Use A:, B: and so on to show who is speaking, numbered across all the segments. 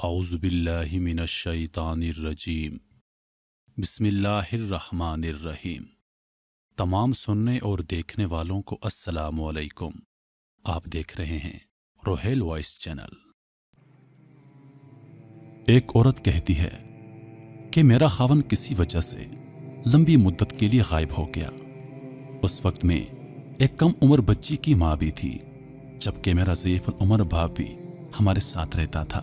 A: اعوذ باللہ من الشیطان الرجیم بسم اللہ الرحمن الرحیم۔ تمام سننے اور دیکھنے والوں کو السلام علیکم۔ آپ دیکھ رہے ہیں روہیل وائس چینل۔ ایک عورت کہتی ہے کہ میرا خاوند کسی وجہ سے لمبی مدت کے لیے غائب ہو گیا۔ اس وقت میں ایک کم عمر بچی کی ماں بھی تھی، جبکہ میرا ضعیف العمر باپ بھی ہمارے ساتھ رہتا تھا۔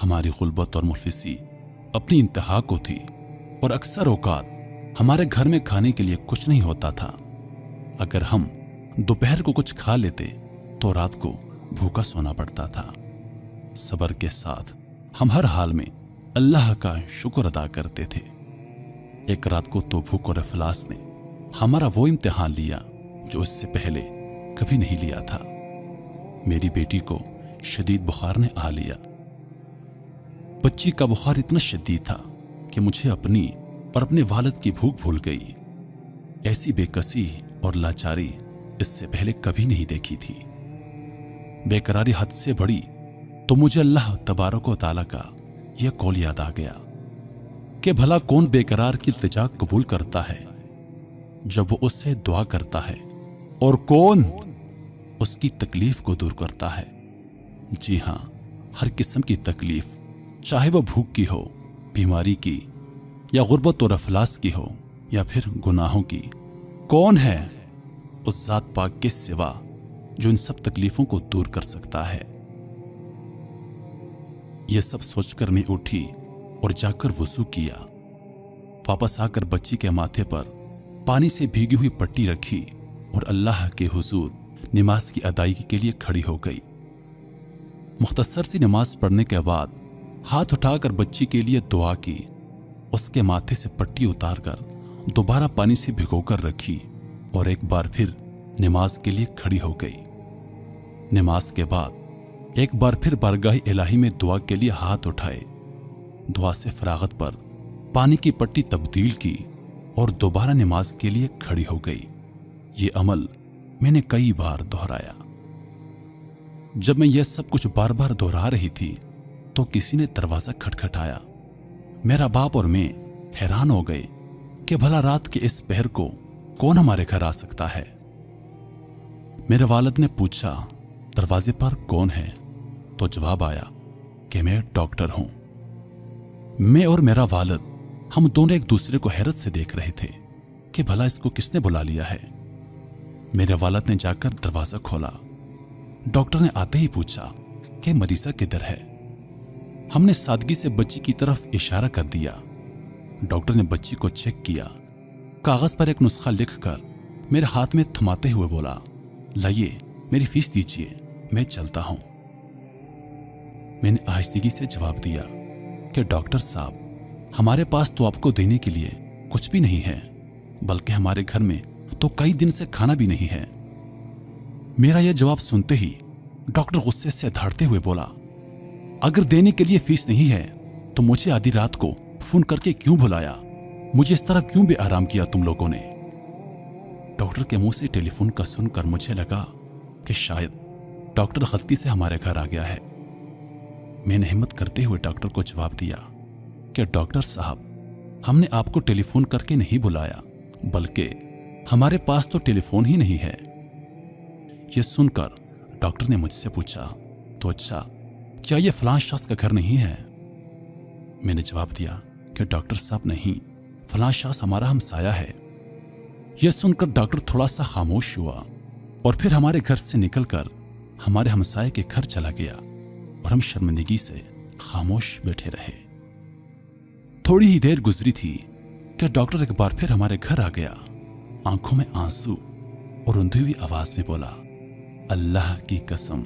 A: ہماری غربت اور مفلسی اپنی انتہا کو تھی اور اکثر اوقات ہمارے گھر میں کھانے کے لیے کچھ نہیں ہوتا تھا۔ اگر ہم دوپہر کو کچھ کھا لیتے تو رات کو بھوکا سونا پڑتا تھا۔ صبر کے ساتھ ہم ہر حال میں اللہ کا شکر ادا کرتے تھے۔ ایک رات کو تو بھوک اور افلاس نے ہمارا وہ امتحان لیا جو اس سے پہلے کبھی نہیں لیا تھا۔ میری بیٹی کو شدید بخار نے آ لیا۔ بچی کا بخار اتنا شدید تھا کہ مجھے اپنی اور اپنے والد کی بھوک بھول گئی۔ ایسی بے کسی اور لاچاری اس سے پہلے کبھی نہیں دیکھی تھی۔ بے قراری حد سے بڑی تو مجھے اللہ تبارک و تعالیٰ کا یہ قول یاد آ گیا کہ بھلا کون بے قرار کی التجا قبول کرتا ہے جب وہ اس سے دعا کرتا ہے، اور کون اس کی تکلیف کو دور کرتا ہے۔ جی ہاں، ہر قسم کی تکلیف، چاہے وہ بھوک کی ہو، بیماری کی، یا غربت اور افلاس کی ہو، یا پھر گناہوں کی، کون ہے اس ذات پاک کے سوا جو ان سب تکلیفوں کو دور کر سکتا ہے۔ یہ سب سوچ کر میں اٹھی اور جا کر وضو کیا۔ واپس آ کر بچی کے ماتھے پر پانی سے بھیگی ہوئی پٹی رکھی اور اللہ کے حضور نماز کی ادائیگی کے لیے کھڑی ہو گئی۔ مختصر سی نماز پڑھنے کے بعد ہاتھ اٹھا کر بچی کے لیے دعا کی، اس کے ماتھے سے پٹی اتار کر دوبارہ پانی سے بھگو کر رکھی اور ایک بار پھر نماز کے لیے کھڑی ہو گئی۔ نماز کے بعد ایک بار پھر بارگاہ الہی میں دعا کے لیے ہاتھ اٹھائے، دعا سے فراغت پر پانی کی پٹی تبدیل کی اور دوبارہ نماز کے لیے کھڑی ہو گئی۔ یہ عمل میں نے کئی بار دہرایا۔ جب میں یہ سب کچھ بار بار دہرا رہی تھی تو کسی نے دروازہ کھٹکھٹایا۔ میرا باپ اور میں حیران ہو گئے کہ بھلا رات کے اس پہر کو کون ہمارے گھر آ سکتا ہے۔ میرے والد نے پوچھا، دروازے پر کون ہے؟ تو جواب آیا کہ میں ڈاکٹر ہوں۔ میں اور میرا والد ہم دونوں ایک دوسرے کو حیرت سے دیکھ رہے تھے کہ بھلا اس کو کس نے بلا لیا ہے۔ میرے والد نے جا کر دروازہ کھولا۔ ڈاکٹر نے آتے ہی پوچھا کہ مریضہ کدھر ہے؟ ہم نے سادگی سے بچی کی طرف اشارہ کر دیا۔ ڈاکٹر نے بچی کو چیک کیا، کاغذ پر ایک نسخہ لکھ کر میرے ہاتھ میں تھماتے ہوئے بولا، لائیے میری فیس دیجیے، میں چلتا ہوں۔ میں نے آہستگی سے جواب دیا کہ ڈاکٹر صاحب، ہمارے پاس تو آپ کو دینے کے لیے کچھ بھی نہیں ہے، بلکہ ہمارے گھر میں تو کئی دن سے کھانا بھی نہیں ہے۔ میرا یہ جواب سنتے ہی ڈاکٹر غصے سے دھاڑتے ہوئے بولا، اگر دینے کے لیے فیس نہیں ہے تو مجھے آدھی رات کو فون کر کے کیوں بلایا؟ مجھے اس طرح کیوں بے آرام کیا تم لوگوں نے؟ ڈاکٹر کے منہ سے ٹیلی فون کا سن کر مجھے لگا کہ شاید ڈاکٹر غلطی سے ہمارے گھر آ گیا ہے۔ میں نے ہمت کرتے ہوئے ڈاکٹر کو جواب دیا کہ ڈاکٹر صاحب، ہم نے آپ کو ٹیلی فون کر کے نہیں بلایا، بلکہ ہمارے پاس تو ٹیلی فون ہی نہیں ہے۔ یہ سن کر ڈاکٹر نے مجھ سے پوچھا، تو اچھا، کیا یہ فلاں شخص کا گھر نہیں ہے؟ میں نے جواب دیا کہ ڈاکٹر صاحب نہیں، فلاں شخص ہمارا ہمسایہ ہے۔ یہ سن کر ڈاکٹر تھوڑا سا خاموش ہوا اور پھر ہمارے گھر سے نکل کر ہمارے ہمسائے کے گھر چلا گیا اور ہم شرمندگی سے خاموش بیٹھے رہے۔ تھوڑی ہی دیر گزری تھی کہ ڈاکٹر ایک بار پھر ہمارے گھر آ گیا، آنکھوں میں آنسو اور رندھی ہوئی آواز میں بولا، اللہ کی قسم،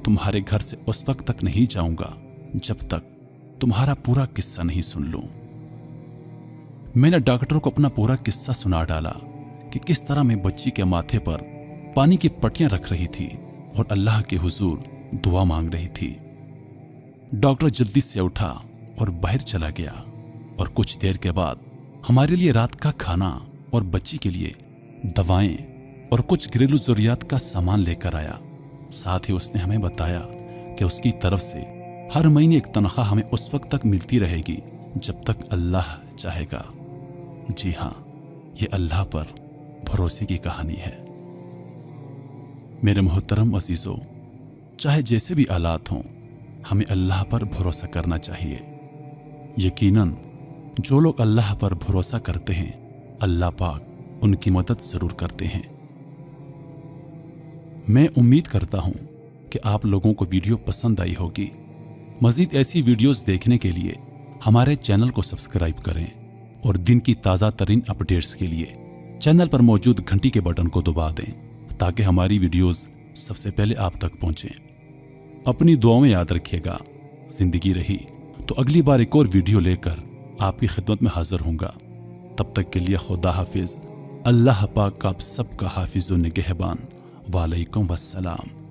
A: تمہارے گھر سے اس وقت تک نہیں جاؤں گا جب تک تمہارا پورا قصہ نہیں سن لوں۔ میں نے ڈاکٹر کو اپنا پورا قصہ سنا ڈالا کہ کس طرح میں بچی کے ماتھے پر پانی کی پٹیاں رکھ رہی تھی اور اللہ کے حضور دعا مانگ رہی تھی۔ ڈاکٹر جلدی سے اٹھا اور باہر چلا گیا اور کچھ دیر کے بعد ہمارے لیے رات کا کھانا اور بچی کے لیے دوائیں اور کچھ گھریلو ضروریات کا سامان لے کر آیا۔ ساتھ ہی اس نے ہمیں بتایا کہ اس کی طرف سے ہر مہینے ایک تنخواہ ہمیں اس وقت تک ملتی رہے گی جب تک اللہ چاہے گا۔ جی ہاں، یہ اللہ پر بھروسے کی کہانی ہے۔ میرے محترم عزیزو، چاہے جیسے بھی حالات ہوں، ہمیں اللہ پر بھروسہ کرنا چاہیے۔ یقیناً جو لوگ اللہ پر بھروسہ کرتے ہیں، اللہ پاک ان کی مدد ضرور کرتے ہیں۔ میں امید کرتا ہوں کہ آپ لوگوں کو ویڈیو پسند آئی ہوگی۔ مزید ایسی ویڈیوز دیکھنے کے لیے ہمارے چینل کو سبسکرائب کریں اور دن کی تازہ ترین اپڈیٹس کے لیے چینل پر موجود گھنٹی کے بٹن کو دبا دیں تاکہ ہماری ویڈیوز سب سے پہلے آپ تک پہنچیں۔ اپنی دعاؤں میں یاد رکھیے گا۔ زندگی رہی تو اگلی بار ایک اور ویڈیو لے کر آپ کی خدمت میں حاضر ہوں گا۔ تب تک کے لیے خدا حافظ۔ اللہ پاک آپ سب کا حافظ و نگہبان۔ وعلیکم السلام۔